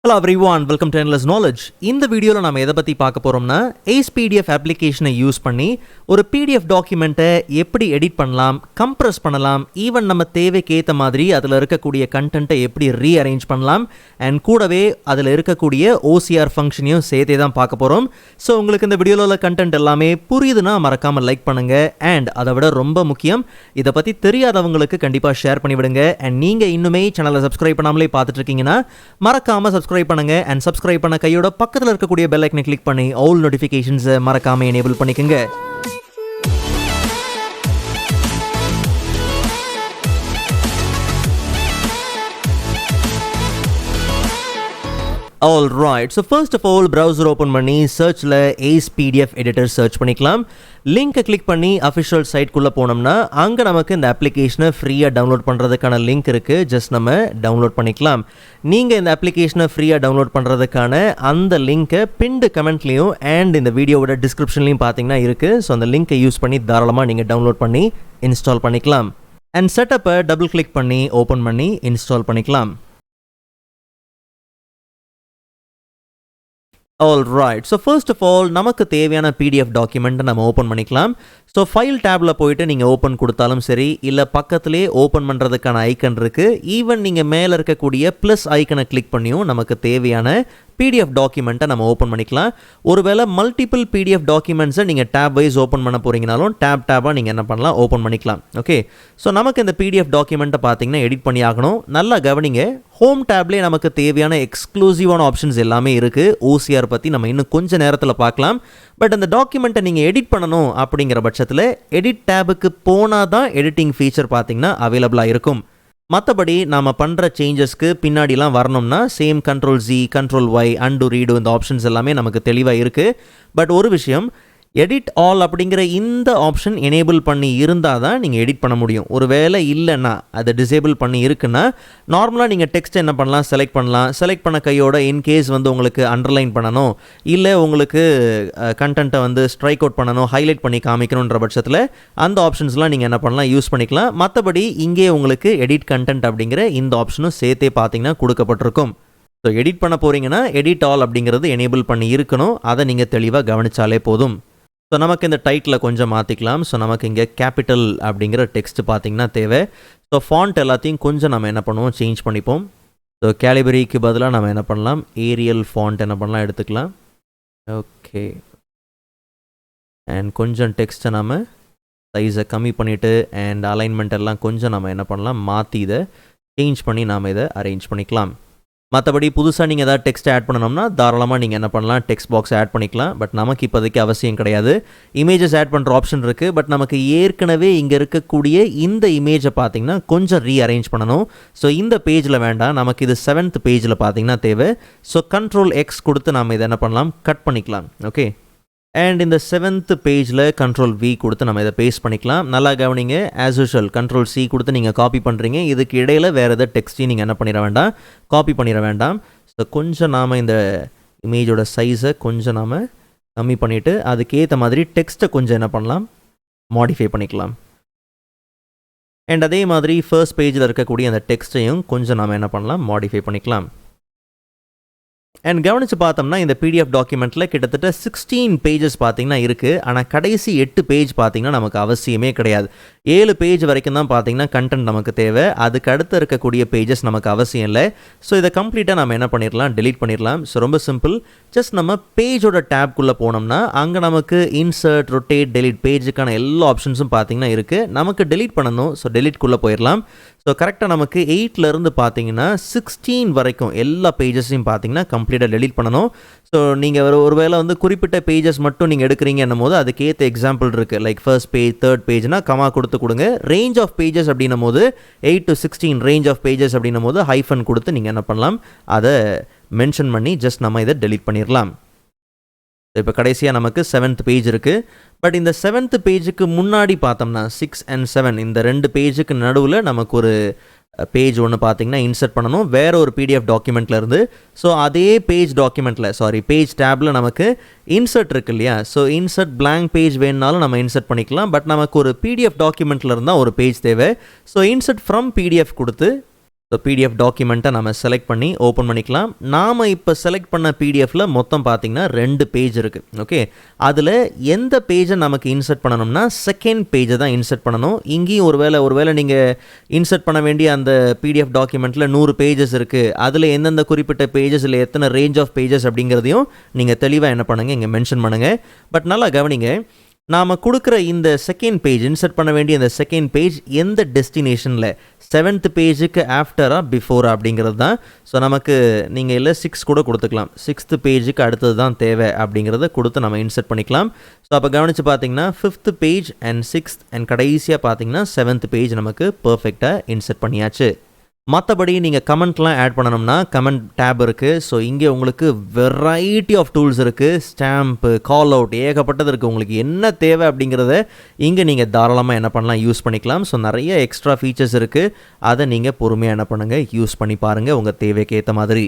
Hello everyone, welcome to Endless Knowledge. இந்த வீடியோவில் நாம் எதை பற்றி பார்க்க போகிறோம்னா AcePDF அப்ளிகேஷனை யூஸ் பண்ணி ஒரு PDF டாக்குமெண்ட்டை எப்படி எடிட் பண்ணலாம், கம்ப்ரஸ் பண்ணலாம், ஈவன் நம்ம தேவைக்கு ஏற்ற மாதிரி அதில் இருக்கக்கூடிய கண்டென்ட்டை எப்படி ரீஅரேஞ்ச் பண்ணலாம் அண்ட் கூடவே அதில் இருக்கக்கூடிய OCR ஃபங்க்ஷனையும் சேர்த்தே தான் பார்க்க போகிறோம். ஸோ உங்களுக்கு இந்த வீடியோவில் உள்ள கண்டென்ட் எல்லாமே புரியுதுன்னா மறக்காமல் லைக் பண்ணுங்கள். அண்ட் அதை விட ரொம்ப முக்கியம், இதை பற்றி தெரியாதவங்களுக்கு கண்டிப்பாக ஷேர் பண்ணிவிடுங்க. அண்ட் நீங்கள் இன்னுமே சேனலை சப்ஸ்கிரைப் பண்ணாமலே பார்த்துட்டு இருக்கீங்கன்னா மறக்காமல் சப்ஸ்கிரைப் பண்ணுங்க. அண்ட் சப்ஸ்கிரைப் பண்ண கையோட பக்கத்தில் இருக்கக்கூடிய பெல் ஐக்கனை கிளிக் பண்ணி ஆல் நோட்டிஃபிகேஷன்ஸ் மறக்காம எனேபிள் பண்ணிக்கங்க. Alright, so first of all browser open பண்ணி searchல AcePDF editor search பண்ணிக்கலாம். லிங்கை கிளிக் பண்ணி அஃபிஷியல் சைட்குள்ளே போனோம்னா அங்கே நமக்கு இந்த அப்ளிகேஷனை ஃப்ரீயாக டவுன்லோட் பண்ணுறதுக்கான லிங்க் இருக்குது. ஜஸ்ட் நம்ம டவுன்லோட் பண்ணிக்கலாம். நீங்கள் இந்த அப்ளிகேஷனை ஃப்ரீயாக டவுன்லோட் பண்ணுறதுக்கான அந்த லிங்க்கை பின்டு கமெண்ட்லேயும் அண்ட் இந்த வீடியோவோட டிஸ்கிரிப்ஷன்லையும் பார்த்தீங்கன்னா இருக்குது. ஸோ அந்த லிங்க்கை யூஸ் பண்ணி தாராளமாக நீங்கள் டவுன்லோட் பண்ணி இன்ஸ்டால் பண்ணிக்கலாம். அண்ட் செட்டப்பை டபுள் கிளிக் பண்ணி ஓப்பன் பண்ணி இன்ஸ்டால் பண்ணிக்கலாம். Alright, so first of all நமக்கு தேவையான PDF டாக்குமெண்ட்டை நம்ம ஓப்பன் பண்ணிக்கலாம். ஸோ ஃபைல் டேப்பில் போயிட்டு நீங்கள் ஓப்பன் கொடுத்தாலும் சரி, இல்லை பக்கத்துலேயே ஓப்பன் பண்ணுறதுக்கான ஐக்கன் இருக்குது. ஈவன் நீங்கள் மேலே இருக்கக்கூடிய ப்ளஸ் ஐக்கனை கிளிக் பண்ணியும் நமக்கு தேவையான PDF டாக்குமெண்ட்டை நம்ம ஓப்பன் பண்ணிக்கலாம். ஒருவேளை மல்டிபிள் PDF டாக்குமெண்ட்ஸை நீங்கள் டேப் வைஸ் ஓப்பன் பண்ண போகிறீங்கனாலும் டேப்பாக நீங்கள் என்ன பண்ணலாம், ஓப்பன் பண்ணிக்கலாம். ஓகே, ஸோ நமக்கு இந்த PDF டாக்குமெண்ட்டை பார்த்தீங்கன்னா எடிட் பண்ணி ஆகணும். நல்லா கவனிங்க, ஹோம் டேப்லேயே நமக்கு தேவையான எக்ஸ்க்ளூசிவான ஆப்ஷன்ஸ் எல்லாமே இருக்குது. OCR பற்றி நம்ம இன்னும் கொஞ்சம் நேரத்தில் பார்க்கலாம். பட் அந்த டாக்குமெண்ட்டை நீங்கள் எடிட் பண்ணணும் அப்படிங்கிற பட்சத்தில் எடிட் டேபுக்கு போனால் தான் எடிட்டிங் ஃபீச்சர் பார்த்தீங்கன்னா அவைலபிளாக இருக்கும். மற்றபடி நாம் பண்ணுற சேஞ்சஸ்க்கு பின்னாடிலாம் வரணும்னா same Ctrl+Z, Ctrl+Y, undo, redo இந்த ஆப்ஷன்ஸ் எல்லாமே நமக்கு தெளிவாக இருக்குது. பட் ஒரு விஷயம், எடிட் ஆல் அப்படிங்கிற இந்த ஆப்ஷன் எனேபிள் பண்ணி இருந்தால் தான் நீங்கள் எடிட் பண்ண முடியும். ஒரு வேளை இல்லைன்னா, அதை டிசேபிள் பண்ணி இருக்குன்னா நார்மலாக நீங்கள் டெக்ஸ்ட் என்ன பண்ணலாம், செலக்ட் பண்ணலாம். செலக்ட் பண்ண கையோட இன்கேஸ் வந்து உங்களுக்கு அண்டர்லைன் பண்ணணும், இல்லை உங்களுக்கு கண்டென்ட்டை வந்து ஸ்ட்ரைக் அவுட் பண்ணணும், ஹைலைட் பண்ணி காமிக்கணுன்ற பட்சத்தில் அந்த ஆப்ஷன்ஸ்லாம் நீங்கள் என்ன பண்ணலாம், யூஸ் பண்ணிக்கலாம். மற்றபடி இங்கே உங்களுக்கு எடிட் கண்டென்ட் அப்படிங்கிற இந்த ஆப்ஷனும் சேர்த்தே பார்த்தீங்கன்னா கொடுக்கப்பட்டிருக்கும். ஸோ எடிட் பண்ண போகிறீங்கன்னா எடிட் ஆல் அப்படிங்கிறது எனேபிள் பண்ணி இருக்கணும். அதை நீங்கள் தெளிவாக கவனித்தாலே போதும். ஸோ நமக்கு இந்த டைட்டில் கொஞ்சம் மாற்றிக்கலாம். ஸோ நமக்கு இங்கே கேபிட்டல் அப்படிங்கிற டெக்ஸ்ட் பார்த்திங்கன்னா தேவை. ஸோ ஃபாண்ட் எல்லாத்தையும் கொஞ்சம் நம்ம என்ன பண்ணுவோம், சேஞ்ச் பண்ணிப்போம். ஸோ கேலிபரிக்கு பதிலாக நம்ம என்ன பண்ணலாம், ஏரியல் ஃபாண்ட் என்ன பண்ணலாம் எடுத்துக்கலாம். ஓகே, அண்ட் கொஞ்சம் டெக்ஸ்ட்டை நம்ம சைஸை கம்மி பண்ணிவிட்டு அண்ட் அலைன்மெண்ட் எல்லாம் கொஞ்சம் நம்ம என்ன பண்ணலாம், மாற்றி இதை சேஞ்ச் பண்ணி நாம் இதை அரேஞ்ச் பண்ணிக்கலாம். மற்றபடி புதுசாக நீங்கள் எதாவது டெக்ஸ்ட் ஆட் பண்ணணும்னா தாராளமாக நீங்கள் என்ன பண்ணலாம், டெக்ஸ்ட் பாக்ஸ் ஆட் பண்ணிக்கலாம். பட் நமக்கு இப்போதைக்கு அவசியம் கிடையாது. இமேஜஸ் ஆட் பண்ணுற ஆப்ஷன் இருக்குது. பட் நமக்கு ஏற்கனவே இங்கே இருக்கக்கூடிய இந்த இமேஜை பார்த்திங்கன்னா கொஞ்சம் ரீஅரேஞ்ச் பண்ணணும். ஸோ இந்த பேஜில் வேண்டாம், நமக்கு இது 7th பேஜில் பார்த்திங்கன்னா தேவை. ஸோ Ctrl+X கொடுத்து நம்ம இதை என்ன பண்ணலாம், கட் பண்ணிக்கலாம். ஓகே, அண்ட் இந்த 7th பேஜில் Ctrl+V கொடுத்து நம்ம இதை பேஸ்ட் பண்ணிக்கலாம். நல்லா கவனிங்க, ஆஸ் யூஷுவல் Ctrl+C கொடுத்து நீங்கள் காப்பி பண்ணுறீங்க. இதுக்கு இடையில் வேறு எதாவது டெக்ஸ்ட்டையும் நீங்கள் என்ன பண்ணிட வேண்டாம், காப்பி பண்ணிட வேண்டாம். ஸோ கொஞ்சம் நாம் இந்த இமேஜோட சைஸை கொஞ்சம் நாம் கம்மி பண்ணிவிட்டு அதுக்கேற்ற மாதிரி டெக்ஸ்ட்டை கொஞ்சம் என்ன பண்ணலாம், மாடிஃபை பண்ணிக்கலாம். அண்ட் அதே மாதிரி ஃபர்ஸ்ட் பேஜில் இருக்கக்கூடிய அந்த டெக்ஸ்ட்டையும் கொஞ்சம் நாம் என்ன பண்ணலாம், மாடிஃபை பண்ணிக்கலாம். அண்ட் கவனித்து பார்த்தோம்னா இந்த PDF டாக்குமெண்ட்டில் கிட்டத்தட்ட 16 பேஜஸ் பார்த்திங்கன்னா இருக்குது. ஆனால் கடைசி 8 பேஜ் பார்த்திங்கன்னா நமக்கு அவசியமே கிடையாது. 7 பேஜ் வரைக்கும் தான் பார்த்திங்கன்னா கண்டென்ட் நமக்கு தேவை. அதுக்கு அடுத்து இருக்கக்கூடிய பேஜஸ் நமக்கு அவசியம் இல்லை. ஸோ இதை கம்ப்ளீட்டாக நம்ம என்ன பண்ணிடலாம், டெலீட் பண்ணிடலாம். ஸோ ரொம்ப சிம்பிள், ஜஸ்ட் நம்ம பேஜோட டேப்குள்ளே போனோம்னா அங்கே நமக்கு இன்சர்ட், ரொட்டேட், டெலீட் பேஜுக்கான எல்லா ஆப்ஷன்ஸும் பார்த்திங்கன்னா இருக்குது. நமக்கு டெலீட் பண்ணணும். ஸோ டெலீட்குள்ளே போயிடலாம். ஸோ கரெக்டாக நமக்கு 8லேருந்து பார்த்தீங்கன்னா 16 வரைக்கும் எல்லா பேஜஸையும் பார்த்தீங்கன்னா கம்ப்ளீட்டாக டெலீட் பண்ணணும். ஸோ நீங்கள் ஒரு வேளை வந்து குறிப்பிட்ட பேஜஸ் மட்டும் நீங்கள் எடுக்கிறீங்கன்னும் போது அதுக்கேற்ற எக்ஸாம்பிள் இருக்குது. லைக் ஃபர்ஸ்ட் பேஜ், தேர்ட் பேஜ்னா கமா கொடுத்து கொடுங்க. ரேஞ்ச் ஆஃப் பேஜஸ் அப்படின்னும் போது 8 to 16 ரேஞ்ச் ஆஃப் பேஜஸ் அப்படின்னும் போது ஹைஃபன் கொடுத்து நீங்கள் என்ன பண்ணலாம், அதை மென்ஷன் பண்ணி ஜஸ்ட் நம்ம இதை டெலீட் பண்ணிடலாம். இப்போ கடைசியாக நமக்கு 7th பேஜ் இருக்குது. பட் இந்த 7th பேஜுக்கு முன்னாடி பார்த்தோம்னா 6 and 7 இந்த 2 பேஜுக்கு நடுவில் நமக்கு ஒரு பேஜ் ஒன்று பார்த்தீங்கன்னா இன்சர்ட் பண்ணணும் வேறு ஒரு PDF டாக்குமெண்ட்லேருந்து. ஸோ அதே பேஜ் டாக்குமெண்ட்டில் பேஜ் டேப்பில் நமக்கு இன்சர்ட் இருக்கு இல்லையா, ஸோ இன்சர்ட் blank பேஜ் வேணுனாலும் நம்ம இன்சர்ட் பண்ணிக்கலாம். பட் நமக்கு ஒரு PDF டாக்குமெண்ட்டில் இருந்தால் ஒரு பேஜ் தேவை. ஸோ இன்சர்ட் ஃப்ரம் PDF கொடுத்து ஸோ பிடிஎஃப் டாக்குமெண்ட்டை நம்ம செலக்ட் பண்ணி ஓப்பன் பண்ணிக்கலாம். நாம் இப்போ செலக்ட் பண்ண பிடிஎஃப்பில் மொத்தம் பார்த்திங்கன்னா 2 பேஜ் இருக்குது. ஓகே, அதில் எந்த பேஜை நமக்கு இன்சர்ட் பண்ணணும்னா செகண்ட் பேஜை தான் இன்சர்ட் பண்ணணும். இங்கேயும் ஒருவேளை நீங்கள் இன்சர்ட் பண்ண வேண்டிய அந்த பிடிஎஃப் டாக்குமெண்ட்டில் 100 பேஜஸ் இருக்குது. அதில் எந்தெந்த குறிப்பிட்ட பேஜஸ் இல்லை எத்தனை ரேஞ்ச் ஆஃப் பேஜஸ் அப்படிங்கிறதையும் நீங்கள் தெளிவாக என்ன பண்ணுங்கள் இங்கே மென்ஷன் பண்ணுங்கள். பட் நல்லா கவனிங்க, நாம் கொடுக்குற இந்த செகண்ட் பேஜ் இன்சர்ட் பண்ண வேண்டிய இந்த செகண்ட் பேஜ் எந்த டெஸ்டினேஷனில் 7th பேஜுக்கு ஆஃப்டராக பிஃபோரா அப்படிங்கிறது தான். ஸோ நமக்கு நீங்கள் இல்லை 6 கூட கொடுத்துக்கலாம், 6th பேஜுக்கு அடுத்தது தான் தேவை அப்படிங்கிறத கொடுத்து நம்ம இன்சர்ட் பண்ணிக்கலாம். ஸோ அப்போ கவனித்து பார்த்தீங்கன்னா 5th page and 6th and கடைசியாக பார்த்தீங்கன்னா 7th பேஜ் நமக்கு பர்ஃபெக்டாக இன்சர்ட் பண்ணியாச்சு. மற்றபடி நீங்கள் கமெண்ட்லாம் ஆட் பண்ணணும்னா கமெண்ட் டேப் இருக்குது. ஸோ இங்கே உங்களுக்கு வெரைட்டி ஆஃப் டூல்ஸ் இருக்குது, ஸ்டாம்ப்பு, கால் அவுட், ஏகப்பட்டது இருக்குது. உங்களுக்கு என்ன தேவை அப்படிங்கிறத இங்கே நீங்கள் தாராளமாக என்ன பண்ணலாம் யூஸ் பண்ணிக்கலாம். ஸோ நிறைய எக்ஸ்ட்ரா ஃபீச்சர்ஸ் இருக்குது, அதை நீங்கள் பொறுமையாக என்ன பண்ணுங்கள் யூஸ் பண்ணி பாருங்கள் உங்கள் தேவைக்கு ஏற்ற மாதிரி.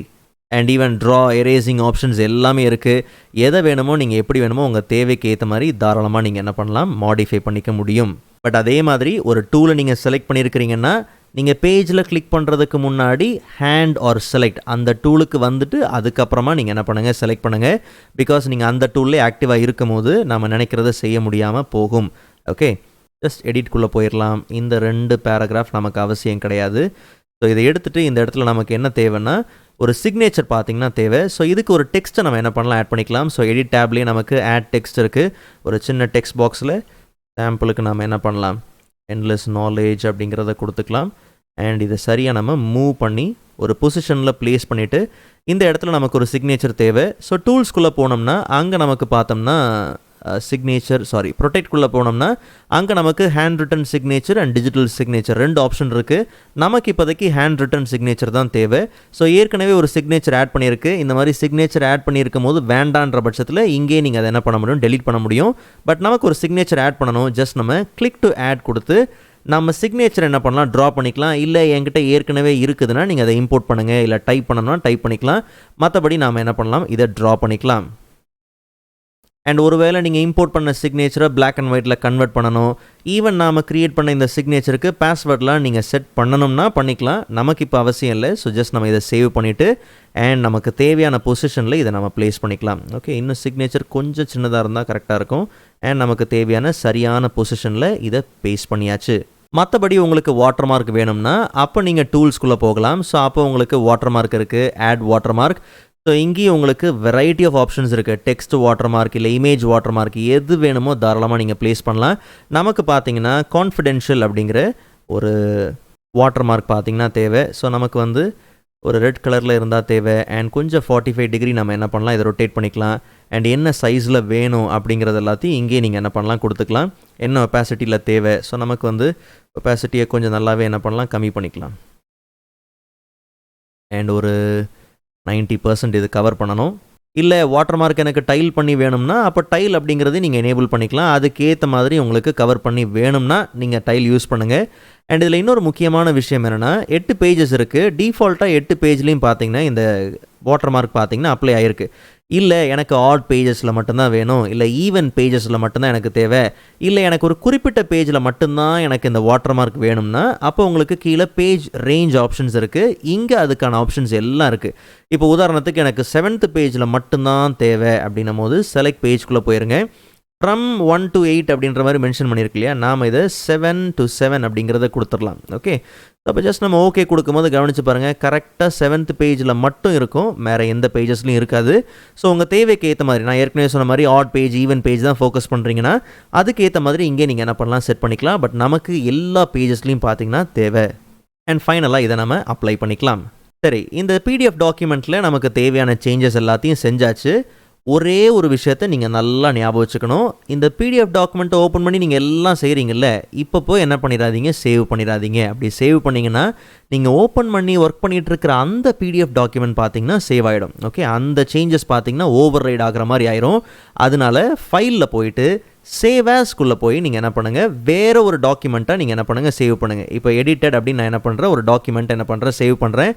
And even draw, erasing options எல்லாமே இருக்குது. எதை வேணுமோ நீங்கள் எப்படி வேணுமோ உங்கள் தேவைக்கு ஏற்ற மாதிரி தாராளமாக நீங்கள் என்ன பண்ணலாம் மாடிஃபை பண்ணிக்க முடியும். பட் அதே மாதிரி ஒரு டூலை நீங்கள் செலக்ட் பண்ணியிருக்கிறீங்கன்னா நீங்கள் பேஜில் கிளிக் பண்ணுறதுக்கு முன்னாடி ஹேண்ட் ஆர் செலக்ட் அந்த டூலுக்கு வந்துட்டு அதுக்கப்புறமா நீங்கள் என்ன பண்ணுங்கள் செலக்ட் பண்ணுங்கள். பிகாஸ் நீங்கள் அந்த டூல்லே ஆக்டிவாக இருக்கும் போது நம்ம நினைக்கிறத செய்ய முடியாமல் போகும். ஓகே, ஜஸ்ட் எடிட்குள்ளே போயிடலாம். இந்த 2 பேராகிராஃப் நமக்கு அவசியம் கிடையாது. ஸோ இதை எடுத்துகிட்டு இந்த இடத்துல நமக்கு என்ன தேவைன்னா ஒரு சிக்னேச்சர் பார்த்திங்கன்னா தேவை. ஸோ இதுக்கு ஒரு டெக்ஸ்ட்டை நம்ம என்ன பண்ணலாம் ஆட் பண்ணிக்கலாம். ஸோ எடிட் டேப்லேயே நமக்கு ஆட் டெக்ஸ்ட் இருக்குது. ஒரு சின்ன டெக்ஸ்ட் பாக்ஸில் சாம்பிளுக்கு நம்ம என்ன பண்ணலாம் என்லெஸ் நாலேஜ் அப்படிங்கிறத கொடுத்துக்கலாம். அண்ட் இதை சரியாக நம்ம மூவ் பண்ணி ஒரு பொசிஷனில் ப்ளேஸ் பண்ணிவிட்டு இந்த இடத்துல நமக்கு ஒரு சிக்னேச்சர் தேவை. ஸோ டூல்ஸ்குள்ளே போனோம்னா அங்கே நமக்கு பார்த்தோம்னா ப்ரொடெக்ட்குள்ளே போனோம்னா அங்கே நமக்கு hand return signature and digital signature 2 option இருக்குது. நமக்கு இப்போதைக்கு ஹேண்ட் ரிட்டன் சிக்னேச்சர் தான் தேவை. ஸோ ஏற்கனவே ஒரு சிக்னேச்சர் ஆட் பண்ணியிருக்கு. இந்த மாதிரி சிக்னேச்சர் ஆட் பண்ணியிருக்கும் போது வேண்டான்ற பட்சத்தில் இங்கே நீங்கள் அதை என்ன பண்ண முடியும், டெலீட் பண்ண முடியும். பட் நமக்கு ஒரு சிக்னேச்சர் ஆட் பண்ணணும். ஜஸ்ட் நம்ம கிளிக் டு ஆட் கொடுத்து நம்ம சிக்னேச்சர் என்ன பண்ணலாம் ட்ரா பண்ணிக்கலாம். இல்லை என்கிட்ட ஏற்கனவே இருக்குதுன்னா நீங்கள் அதை இம்போர்ட் பண்ணுங்கள், இல்லை டைப் பண்ணணும்னா டைப் பண்ணிக்கலாம். மற்றபடி நாம் என்ன பண்ணலாம் இதை ட்ரா பண்ணிக்கலாம். அண்ட் ஒருவேளை நீங்கள் இம்போர்ட் பண்ண சிக்னேச்சரை பிளாக் அண்ட் ஒயிட்டில் கன்வெர்ட் பண்ணணும். ஈவன் நாம் க்ரியேட் பண்ண இந்த சிக்னேச்சருக்கு பாஸ்வேர்ட்லாம் நீங்கள் செட் பண்ணணும்னா பண்ணிக்கலாம். நமக்கு இப்போ அவசியம் இல்லை. ஸோ ஜஸ்ட் நம்ம இதை சேவ் பண்ணிவிட்டு அண்ட் நமக்கு தேவையான பொசிஷனில் இதை நம்ம ப்ளேஸ் பண்ணிக்கலாம். ஓகே, இன்னும் சிக்னேச்சர் கொஞ்சம் சின்னதாக இருந்தால் கரெக்டாக இருக்கும். அண்ட் நமக்கு தேவையான சரியான பொசிஷனில் இதை பேஸ்ட் பண்ணியாச்சு. மற்றபடி உங்களுக்கு வாட்டர் மார்க் வேணும்னா அப்போ நீங்கள் டூல்ஸ்குள்ளே போகலாம். ஸோ அப்போ உங்களுக்கு வாட்டர் மார்க் இருக்குது, ஆட் வாட்டர் மார்க். ஸோ இங்கேயும் உங்களுக்கு வெரைட்டி ஆஃப் ஆப்ஷன்ஸ் இருக்குது. டெக்ஸ்ட் வாட்டர் மார்க் இல்லை இமேஜ் வாட்டர் மார்க் எது வேணுமோ தாராளமாக நீங்கள் ப்ளேஸ் பண்ணலாம். நமக்கு பார்த்தீங்கன்னா கான்ஃபிடென்ஷியல் அப்படிங்கிற ஒரு வாட்டர் மார்க் பார்த்தீங்கன்னா தேவை. ஸோ நமக்கு வந்து ஒரு ரெட் கலரில் இருந்தால் தேவை. அண்ட் கொஞ்சம் 45 டிகிரி நம்ம என்ன பண்ணலாம் இதை ரொட்டேட் பண்ணிக்கலாம். அண்ட் என்ன சைஸில் வேணும் அப்படிங்கிறது எல்லாத்தையும் இங்கே நீங்கள் என்ன பண்ணலாம் கொடுத்துக்கலாம். என்ன ஒப்பாசிட்டியில் தேவை. ஸோ நமக்கு வந்து ஒப்பாசிட்டியை கொஞ்சம் நல்லாவே என்ன பண்ணலாம் கம்மி பண்ணிக்கலாம். அண்ட் ஒரு 90% இது கவர் பண்ணணும். இல்லை வாட்டர் மார்க் எனக்கு டைல் பண்ணி வேணும்னா அப்போ டைல் அப்படிங்கிறது நீங்கள் எனேபிள் பண்ணிக்கலாம். அதுக்கேற்ற மாதிரி உங்களுக்கு கவர் பண்ணி வேணும்னா நீங்கள் டைல் யூஸ் பண்ணுங்கள். அண்ட் இதில் இன்னொரு முக்கியமான விஷயம் என்னென்னா 8 பேஜஸ் இருக்குது. டிஃபால்ட்டாக 8 பேஜ்லேயும் பார்த்தீங்கன்னா இந்த வாட்டர் மார்க் பார்த்தீங்கன்னா அப்ளை ஆகிருக்கு. இல்லை எனக்கு ஆட் பேஜஸில் மட்டும்தான் வேணும், இல்லை ஈவன் பேஜஸில் மட்டும்தான் எனக்கு தேவை, இல்லை எனக்கு ஒரு குறிப்பிட்ட பேஜில் மட்டும்தான் எனக்கு இந்த வாட்டர் மார்க் வேணும்னா அப்போ உங்களுக்கு கீழே பேஜ் ரேஞ்ச் ஆப்ஷன்ஸ் இருக்குது. இங்கே அதுக்கான ஆப்ஷன்ஸ் எல்லாம் இருக்குது. இப்போ உதாரணத்துக்கு எனக்கு 7th பேஜில் மட்டும்தான் தேவை அப்படின்னும் போது செலக்ட் பேஜ்குள்ளே போயிருங்க. ஃப்ரம் 1 to 8 அப்படின்ற மாதிரி மென்ஷன் பண்ணியிருக்கு இல்லையா, நாம் இதை 7 to 7 அப்படிங்கிறத கொடுத்துடலாம். ஓகே, அப்போ ஜஸ்ட் நம்ம ஓகே கொடுக்கும்போது கவனித்து பாருங்கள், கரெக்டாக 7th பேஜில் மட்டும் இருக்கும், வேறு எந்த பேஜஸ்லையும் இருக்காது. ஸோ உங்கள் தேவைக்கு ஏற்ற மாதிரி நான் ஏற்கனவே சொன்ன மாதிரி ஆட் பேஜ் ஈவன் பேஜ் தான் ஃபோக்கஸ் பண்ணுறீங்கன்னா அதுக்கு ஏற்ற மாதிரி இங்கே நீங்கள் என்ன பண்ணலாம் செட் பண்ணிக்கலாம். பட் நமக்கு எல்லா பேஜஸ்லையும் பார்த்தீங்கன்னா தேவை. அண்ட் ஃபைனலாக இதை நம்ம அப்ளை பண்ணிக்கலாம். சரி, இந்த பிடிஎஃப் டாக்குமெண்ட்டில் நமக்கு தேவையான சேஞ்சஸ் எல்லாத்தையும் செஞ்சாச்சு. ஒரே ஒரு விஷயத்தை நீங்கள் நல்லா ஞாபகம் வச்சுக்கணும். இந்த பிடிஎஃப் டாக்குமெண்ட்டை ஓப்பன் பண்ணி நீங்கள் எல்லாம் செய்கிறீங்கல்ல, இப்போ போய் என்ன பண்ணிடாதீங்க, சேவ் பண்ணிடாதீங்க. அப்படி சேவ் பண்ணிங்கன்னா நீங்கள் ஓப்பன் பண்ணி ஒர்க் பண்ணிகிட்டு இருக்கிற அந்த பிடிஎஃப் டாக்குமெண்ட் பார்த்தீங்கன்னா சேவ் ஆகிடும். ஓகே, அந்த சேஞ்சஸ் பார்த்தீங்கன்னா ஓவர் ரைட் ஆகிற மாதிரி ஆயிரும். அதனால ஃபைலில் போயிட்டு சேவ் ஆஸ்க்குள்ளே போய் நீங்கள் என்ன பண்ணுங்கள், வேறு ஒரு டாக்குமெண்ட்டாக நீங்கள் என்ன பண்ணுங்கள் சேவ் பண்ணுங்கள். இப்போ எடிட்டட் அப்படின்னு நான் என்ன பண்ணுறேன், ஒரு டாக்குமெண்ட் என்ன பண்ணுறேன் சேவ் பண்ணுறேன்.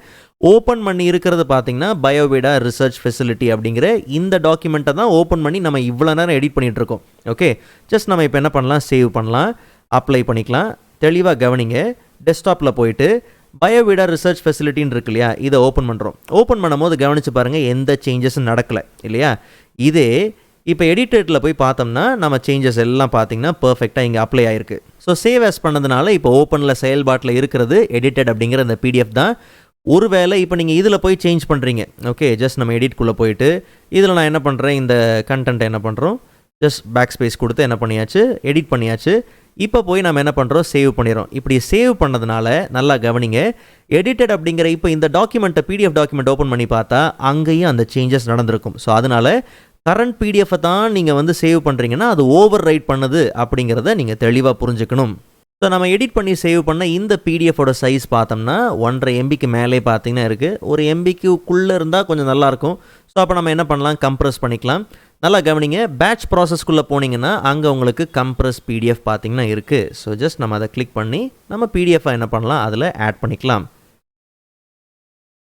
ஓப்பன் பண்ணி இருக்கிறது பார்த்தீங்கன்னா பயோவேடா ரிசர்ச் ஃபெசிலிட்டி அப்படிங்கிற இந்த டாக்குமெண்ட்டை தான் ஓப்பன் பண்ணி நம்ம இவ்வளோ நேரம் எடிட் பண்ணிகிட்ருக்கோம். ஓகே, ஜஸ்ட் நம்ம இப்போ என்ன பண்ணலாம், சேவ் பண்ணலாம், அப்ளை பண்ணிக்கலாம். தெளிவாக கவனிங்க, டெஸ்க்டாப்பில் போயிட்டு பயோவிடா ரிசர்ச் ஃபெசிலிட்டின்னு இருக்கு இல்லையா, இதை ஓப்பன் பண்ணுறோம். ஓப்பன் பண்ணும்போது கவனித்து பாருங்கள், எந்த சேஞ்சஸும் நடக்கலை இல்லையா. இதே இப்போ எடிட்டரில் போய் பார்த்தோம்னா நம்ம சேஞ்சஸ் எல்லாம் பார்த்தீங்கன்னா பர்ஃபெக்டாக இங்கே அப்ளை ஆகிருக்கு. ஸோ சேவ் ஆஸ் பண்ணதுனால இப்போ ஓப்பனில் செயல்பாட்டில் இருக்கிறது எடிட்டட் அப்படிங்கிற அந்த பிடிஎஃப் தான். ஒருவேளை இப்போ நீங்கள் இதில் போய் சேஞ்ச் பண்ணுறீங்க, ஓகே, ஜஸ்ட் நம்ம எடிட்குள்ளே போயிட்டு இதில் நான் என்ன பண்ணுறேன், இந்த கண்டென்ட்டை என்ன பண்ணுறோம், ஜஸ்ட் பேக் ஸ்பேஸ் கொடுத்து என்ன பண்ணியாச்சு, எடிட் பண்ணியாச்சு. இப்போ போய் நம்ம என்ன பண்ணுறோம், சேவ் பண்ணிடுறோம். இப்படி சேவ் பண்ணதுனால நல்லா கவனிங்க, எடிட்டட் அப்படிங்கிற இப்போ இந்த டாக்குமெண்ட்டை பிடிஎஃப் டாக்குமெண்ட் ஓப்பன் பண்ணி பார்த்தா அங்கேயும் அந்த சேஞ்சஸ் நடந்திருக்கும். ஸோ அதனால் கரண்ட் பிடிஎஃப்பை தான் நீங்கள் வந்து சேவ் பண்ணுறீங்கன்னா அது ஓவர் ரைட் பண்ணுது அப்படிங்கிறத நீங்கள் தெளிவாக புரிஞ்சுக்கணும். ஸோ நம்ம எடிட் பண்ணி சேவ் பண்ண இந்த பிடிஎஃபோட சைஸ் பார்த்தோம்னா 1.5 MBக்கு மேலே பார்த்தீங்கன்னா இருக்குது. ஒரு MBக்குள்ளே இருந்தால் கொஞ்சம் நல்லாயிருக்கும். ஸோ அப்போ நம்ம என்ன பண்ணலாம், கம்ப்ரஸ் பண்ணிக்கலாம். நல்லா கவனிங்க, பேட்ச் ப்ராசஸ்க்குள்ளே போனீங்கன்னா அங்கே உங்களுக்கு கம்ப்ரஸ் பிடிஎஃப் பார்த்தீங்கன்னா இருக்குது. ஸோ ஜஸ்ட் நம்ம அதை கிளிக் பண்ணி நம்ம பிடிஎஃபை என்ன பண்ணலாம், அதில் ஆட் பண்ணிக்கலாம்.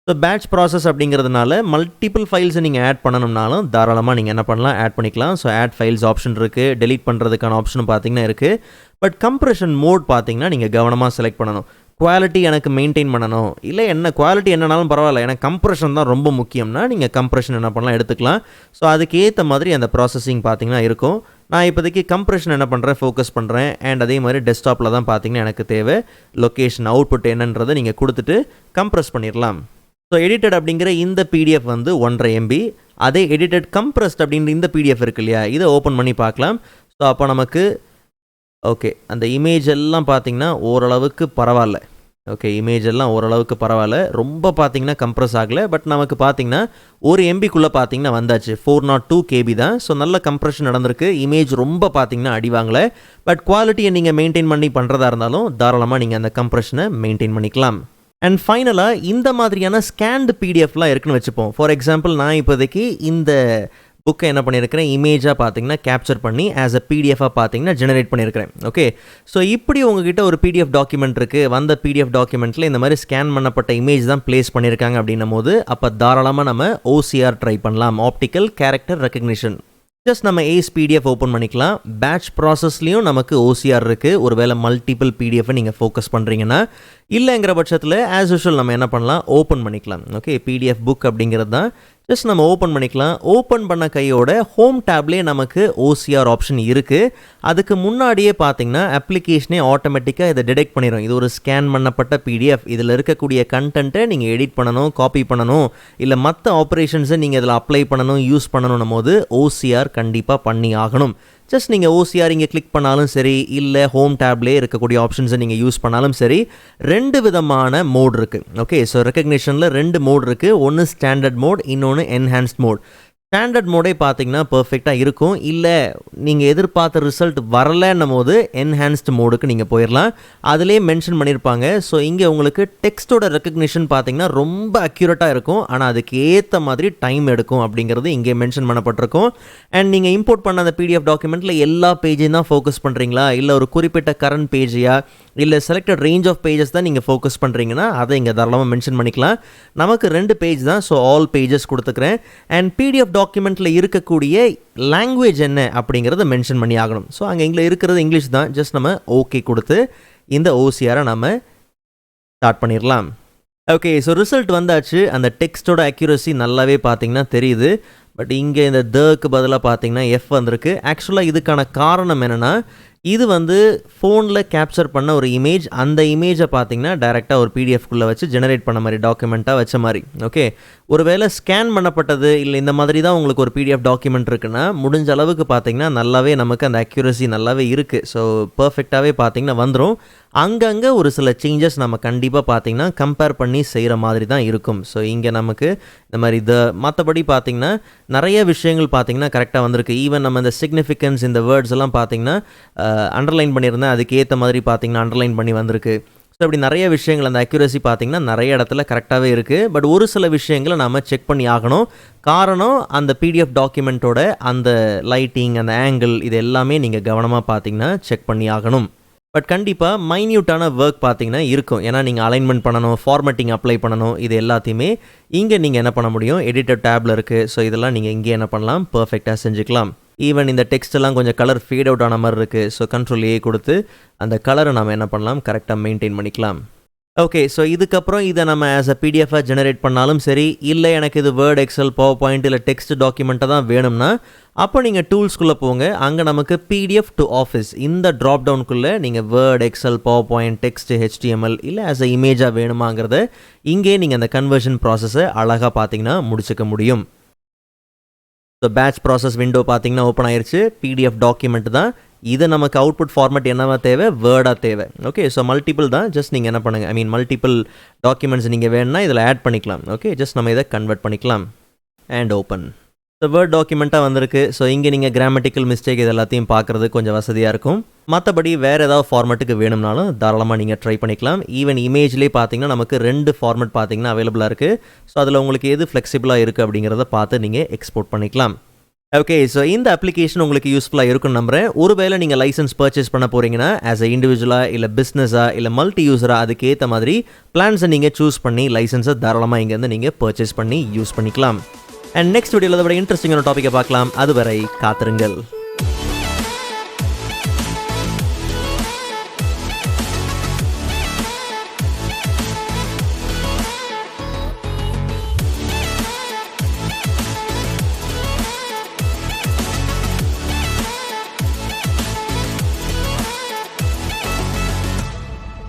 ஸோ பேட்ச் ப்ராசஸ் அப்படிங்கிறதுனால மல்டிபிள் ஃபைல்ஸை நீங்கள் ஆட் பண்ணணும்னாலும் தாராளமாக நீங்கள் என்ன பண்ணலாம், ஆட் பண்ணிக்கலாம். ஸோ ஆட் ஃபைல்ஸ் ஆப்ஷன் இருக்குது, டெலீட் பண்ணுறதுக்கான ஆப்ஷனும் பார்த்தீங்கன்னா இருக்குது. பட் கம்ப்ரெஷன் மோட் பார்த்தீங்கன்னா நீங்கள் கவனமாக செலக்ட் பண்ணணும். குவாலிட்டி எனக்கு மெயின்டைன் பண்ணணும், இல்லை என்ன குவாலிட்டி என்னன்னாலும் பரவாயில்ல, எனக்கு கம்ப்ரெஷன் தான் ரொம்ப முக்கியம்னா நீங்கள் கம்ப்ரெஷன் என்ன பண்ணலாம், எடுத்துக்கலாம். ஸோ அதுக்கு ஏற்ற மாதிரி அந்த ப்ராசஸிங் பார்த்தீங்கன்னா இருக்கும். நான் இப்போதைக்கு கம்ப்ரெஷன் என்ன பண்ணுறேன், ஃபோக்கஸ் பண்ணுறேன். அண்ட் அதே மாதிரி டெஸ்க்டாப்பில் தான் பார்த்தீங்கன்னா எனக்கு தேவை. லொக்கேஷன் அவுட்புட் என்னன்றதை நீங்கள் கொடுத்துட்டு கம்ப்ரெஸ் பண்ணிடலாம். ஸோ எடிட்டட் அப்படிங்கிற இந்த பிடிஎஃப் வந்து 1.5 MB. அதே எடிட்டட் கம்ப்ரெஸ்ட் அப்படின்ற இந்த பிடிஎஃப் இருக்கு இல்லையா, இதை ஓப்பன் பண்ணி பார்க்கலாம். ஸோ அப்போ நமக்கு ஓகே அந்த இமேஜ் எல்லாம் பார்த்தீங்கன்னா ஓரளவுக்கு பரவாயில்ல. ஓகே, இமேஜ் எல்லாம் ஓரளவுக்கு பரவாயில்ல, ரொம்ப பார்த்தீங்கன்னா கம்ப்ரெஸ் ஆகலை. பட் நமக்கு பார்த்தீங்கன்னா 1 MBக்குள்ளே பார்த்தீங்கன்னா வந்தாச்சு. 402 KB தான். ஸோ நல்ல கம்ப்ரெஷன் நடந்திருக்கு. இமேஜ் ரொம்ப பார்த்தீங்கன்னா அடி வாங்கலை. பட் குவாலிட்டியை நீங்கள் மெயின்டைன் பண்ணி பண்ணுறதா இருந்தாலும் தாராளமாக நீங்கள் அந்த கம்ப்ரெஷனை மெயின்டைன் பண்ணிக்கலாம். அண்ட் ஃபைனலாக இந்த மாதிரியான ஸ்கேன்டு பிடிஎஃப்லாம் இருக்குன்னு வச்சுப்போம். ஃபார் எக்ஸாம்பிள் நான் இப்போதைக்கு இந்த புக்கை என்ன பண்ணியிருக்கிறேன், இமேஜாக பார்த்தீங்கன்னா கேப்சர் பண்ணி ஆஸ் அ பிடிஎஃபாக பார்த்தீங்கன்னா ஜெனரேட் பண்ணியிருக்கிறேன். ஓகே, ஸோ இப்படி உங்ககிட்ட ஒரு பிடிஎஃப் டாக்குமெண்ட் இருக்குது. வந்த பிடிஎஃப் டாக்குமெண்ட்டில் இந்த மாதிரி ஸ்கேன் பண்ணப்பட்ட இமேஜ் தான் ப்ளேஸ் பண்ணியிருக்காங்க அப்படின்னும் போது அப்போ தாராளமாக நம்ம OCR ட்ரை பண்ணலாம், ஆப்டிக்கல் கேரக்டர் ரெக்கக்னிஷன். ஜஸ்ட் நம்ம AcePDF ஓப்பன் பண்ணிக்கலாம். பேட்ச் ப்ராசஸ்லேயும் நமக்கு OCR இருக்குது. ஒருவேளை மல்டிபிள் பிடிஎஃபை நீங்கள் ஃபோக்கஸ் பண்ணுறீங்கன்னா, இல்லைங்கிற பட்சத்தில் ஆஸ் யூஷுவல் நம்ம என்ன பண்ணலாம், ஓப்பன் பண்ணிக்கலாம். ஓகே, PDF புக் அப்படிங்கிறது தான். ஜஸ்ட் நம்ம ஓப்பன் பண்ணிக்கலாம். ஓப்பன் பண்ண கையோட ஹோம் டேப்லேயே நமக்கு OCR ஆப்ஷன் இருக்குது. அதுக்கு முன்னாடியே பார்த்தீங்கன்னா அப்ளிகேஷனே ஆட்டோமேட்டிக்காக இதை டிடெக்ட் பண்ணிடும். இது ஒரு ஸ்கேன் பண்ணப்பட்ட PDF. இதில் இருக்கக்கூடிய கண்டென்ட்டை நீங்கள் எடிட் பண்ணணும், காப்பி பண்ணணும், இல்லை மற்ற ஆப்ரேஷன்ஸை நீங்கள் இதில் அப்ளை பண்ணணும், யூஸ் பண்ணணும் போது OCR கண்டிப்பாக பண்ணி ஆகணும். ஜஸ்ட் நீங்கள் OCR இங்கே கிளிக் பண்ணாலும் சரி, இல்லை ஹோம் டேப்லேயே இருக்கக்கூடிய ஆப்ஷன்ஸை நீங்கள் யூஸ் பண்ணாலும் சரி, 2 விதமான மோட் இருக்குது. ஓகே, ஸோ ரெக்கக்னிஷனில் 2 மோட் இருக்குது. ஒன்று ஸ்டாண்டர்ட் மோட், இன்னொன்று என்ஹான்ஸ்ட் மோட். ஸ்டாண்டர்ட் மோடே பார்த்தீங்கன்னா பர்ஃபெக்டாக இருக்கும். இல்லை நீங்கள் எதிர்பார்த்த ரிசல்ட் வரலன்னும் போது என்ஹான்ஸ்டு மோடுக்கு நீங்கள் போயிடலாம். அதிலே மென்ஷன் பண்ணியிருப்பாங்க. ஸோ இங்கே உங்களுக்கு டெக்ஸ்ட்டோட ரெக்கக்னிஷன் பார்த்தீங்கன்னா ரொம்ப அக்யூரேட்டாக இருக்கும். ஆனால் அதுக்கு ஏற்ற மாதிரி டைம் எடுக்கும் அப்படிங்கிறது இங்கே மென்ஷன் பண்ணப்பட்டிருக்கும். அண்ட் நீங்கள் இம்போர்ட் பண்ண அந்த PDF டாக்குமெண்ட்டில் எல்லா பேஜையும் தான் ஃபோக்கஸ் பண்ணுறீங்களா, இல்லை ஒரு குறிப்பிட்ட கரண்ட் பேஜையா, இல்லை செலக்டட் ரேஞ்ச் ஆஃப் பேஜஸ் தான் நீங்கள் ஃபோக்கஸ் பண்ணுறீங்கன்னா அதை இங்கே தாராளமாக மென்ஷன் பண்ணிக்கலாம். நமக்கு 2 பேஜ் தான், ஸோ ஆல் பேஜஸ் கொடுத்துக்கிறேன். அண்ட் PDF டாக்குமெண்ட்டில் இருக்கக்கூடிய லாங்குவேஜ் என்ன அப்படிங்கிறத மென்ஷன் பண்ணி ஆகணும். ஸோ அங்கே இங்கே இருக்கிறது இங்கிலீஷ் தான். ஜஸ்ட் நம்ம ஓகே கொடுத்து இந்த OCR நம்ம ஸ்டார்ட் பண்ணிடலாம். ஓகே, ஸோ ரிசல்ட் வந்தாச்சு. அந்த டெக்ஸ்ட்டோட அக்யூரசி நல்லாவே பார்த்தீங்கன்னா தெரியுது. பட் இங்கே இந்த க்கு பதிலாக பார்த்தீங்கன்னா F வந்திருக்கு. ஆக்சுவலாக இதுக்கான காரணம் என்னென்னா, இது வந்து ஃபோனில் கேப்சர் பண்ண ஒரு இமேஜ். அந்த இமேஜை பார்த்தீங்கன்னா டைரெக்டாக ஒரு பிடிஎஃப்குள்ளே வச்சு ஜெனரேட் பண்ண மாதிரி, டாக்குமெண்ட்டாக வச்ச மாதிரி. ஓகே, ஒருவேளை ஸ்கேன் பண்ணப்பட்டது இல்லை இந்த மாதிரி தான் உங்களுக்கு ஒரு PDF டாக்குமெண்ட் இருக்குன்னா முடிஞ்ச அளவுக்கு பார்த்தீங்கன்னா நல்லாவே நமக்கு அந்த அக்யூரசி நல்லாவே இருக்குது. ஸோ பர்ஃபெக்டாகவே பார்த்தீங்கன்னா வந்துடும். அங்கங்கே ஒரு சில சேஞ்சஸ் நம்ம கண்டிப்பாக பார்த்தீங்கன்னா கம்பேர் பண்ணி செய்கிற மாதிரி தான் இருக்கும். ஸோ இங்கே நமக்கு இந்த மாதிரி மற்றபடி பார்த்தீங்கன்னா நிறைய விஷயங்கள் பார்த்தீங்கன்னா கரெக்டாக வந்திருக்கு. ஈவன் நம்ம இந்த சிக்னிஃபிகன்ஸ், இந்த வேர்ட்ஸ் எல்லாம் பார்த்தீங்கன்னா அண்டர்லைன் பண்ணியிருந்தேன், அதுக்கு ஏற்ற மாதிரி பார்த்தீங்கன்னா அண்டர்லைன் பண்ணி வந்திருக்கு. ஸோ அப்படி நிறைய விஷயங்கள் அந்த அக்யூரசி பார்த்தீங்கன்னா நிறைய இடத்துல கரெக்டாகவே இருக்குது. பட் ஒரு சில விஷயங்களை நம்ம செக் பண்ணி ஆகணும். காரணம் அந்த PDF டாக்குமெண்ட்டோட அந்த லைட்டிங், அந்த ஆங்கிள், இது எல்லாமே நீங்கள் கவனமாக பார்த்தீங்கன்னா செக் பண்ணி ஆகணும். பட் கண்டிப்பாக மைன்யூட்டான ஒர்க் பார்த்தீங்கன்னா இருக்கும். ஏன்னா நீங்கள் அலைன்மெண்ட் பண்ணணும், ஃபார்மேட்டிங் அப்ளை பண்ணணும், இது எல்லாத்தையுமே இங்கே நீங்கள் என்ன பண்ண முடியும், எடிட்டர் டேப்பில் இருக்குது. ஸோ இதெல்லாம் நீங்கள் இங்கே என்ன பண்ணலாம், பர்ஃபெக்டாக செஞ்சுக்கலாம். ஈவன் இந்த டெக்ஸ்ட் எல்லாம் கொஞ்சம் கலர் ஃபேட் அவுட் ஆன மாதிரி இருக்குது. ஸோ Ctrl A கொடுத்து அந்த கலரை நம்ம என்ன பண்ணலாம், கரெக்டாக மெயின்டைன் பண்ணிக்கலாம். ஓகே, ஸோ இதுக்கப்புறம் இதை நம்ம ஆஸ் அ பிடிஎஃபாக ஜெனரேட் பண்ணாலும் சரி, இல்லை எனக்கு இது வேர்ட், எக்ஸல், பவர் பாயிண்ட் இல்லை டெக்ஸ்ட் டாக்குமெண்ட்டாக தான் வேணும்னா அப்போ நீங்கள் டூல்ஸ்குள்ளே போங்க. அங்கே நமக்கு பிடிஎஃப் டு ஆஃபீஸ் இந்த ட்ராப் டவுனுக்குள்ளே நீங்கள் Word, Excel, PowerPoint, text, HTML இல்லை ஆஸ் அ இமேஜாக வேணுமாங்கிறத இங்கே நீங்கள் அந்த கன்வர்ஷன் ப்ராசஸை அழகாக பார்த்தீங்கன்னா முடிச்சுக்க முடியும். ஸோ பேட்ச் ப்ராசஸ் விண்டோ பார்த்தீங்கன்னா ஓப்பன் ஆயிடுச்சு. பிடிஎஃப் டாக்குமெண்ட் தான் இது. நமக்கு அவுட்புட் ஃபார்மேட் என்னவா தேவை? வேர்டாக தேவை. ஓகே, ஸோ மல்டிபிள் தான். ஜஸ்ட் நீங்கள் என்ன பண்ணுங்கள், மல்டிபிள் டாக்குமெண்ட்ஸ் நீங்கள் வேணும்னா இதில் ஆட் பண்ணிக்கலாம். ஓகே, ஜஸ்ட் நம்ம இதை கன்வெர்ட் பண்ணிக்கலாம் அண்ட் ஓப்பன். ஸோ வேர்ட் டாக்குமெண்ட்டாக வந்திருக்கு. ஸோ இங்கே நீங்கள் கிராமட்டிக்கல் மிஸ்டேக் இது எல்லாத்தையும் பார்க்குறது கொஞ்சம் வசதியாக இருக்கும். மற்றபடி வேறு ஏதாவது ஃபார்மேட்டுக்கு வேணும்னாலும் தாராளமாக நீங்கள் ட்ரை பண்ணிக்கலாம். ஈவன் இமேஜ்லேயே பார்த்தீங்கன்னா நமக்கு 2 ஃபார்மேட் பார்த்தீங்கன்னா அவைலபிளாக இருக்குது. ஸோ அதில் உங்களுக்கு எது ஃப்ளெக்சிபிளாக இருக்குது அப்படிங்கிறத பார்த்து நீங்கள் எக்ஸ்போர்ட் பண்ணிக்கலாம். ஓகே, ஸோ இந்த அப்ளிகேஷன் உங்களுக்கு யூஸ்ஃபுல்லாக இருக்குன்னு நம்புகிறேன். ஒருவேளை நீங்கள் லைசன்ஸ் பர்ச்சேஸ் பண்ண போகிறீங்கன்னா ஆஸ் அ இண்டிவிஜுவலாக இல்லை பிஸ்னஸாக இல்லை மல்டி யூஸராக அதுக்கேற்ற மாதிரி பிளான்ஸை நீங்கள் சூஸ் பண்ணி லைசன்ஸை தாராளமாக இங்கேருந்து நீங்கள் பர்ச்சேஸ் பண்ணி யூஸ் பண்ணிக்கலாம். அண்ட் நெக்ஸ்ட் வீடியோவில் அதை விட இன்ட்ரெஸ்டிங்கான டாப்பிக்கை பார்க்கலாம். அதுவரை காத்திருங்கள்.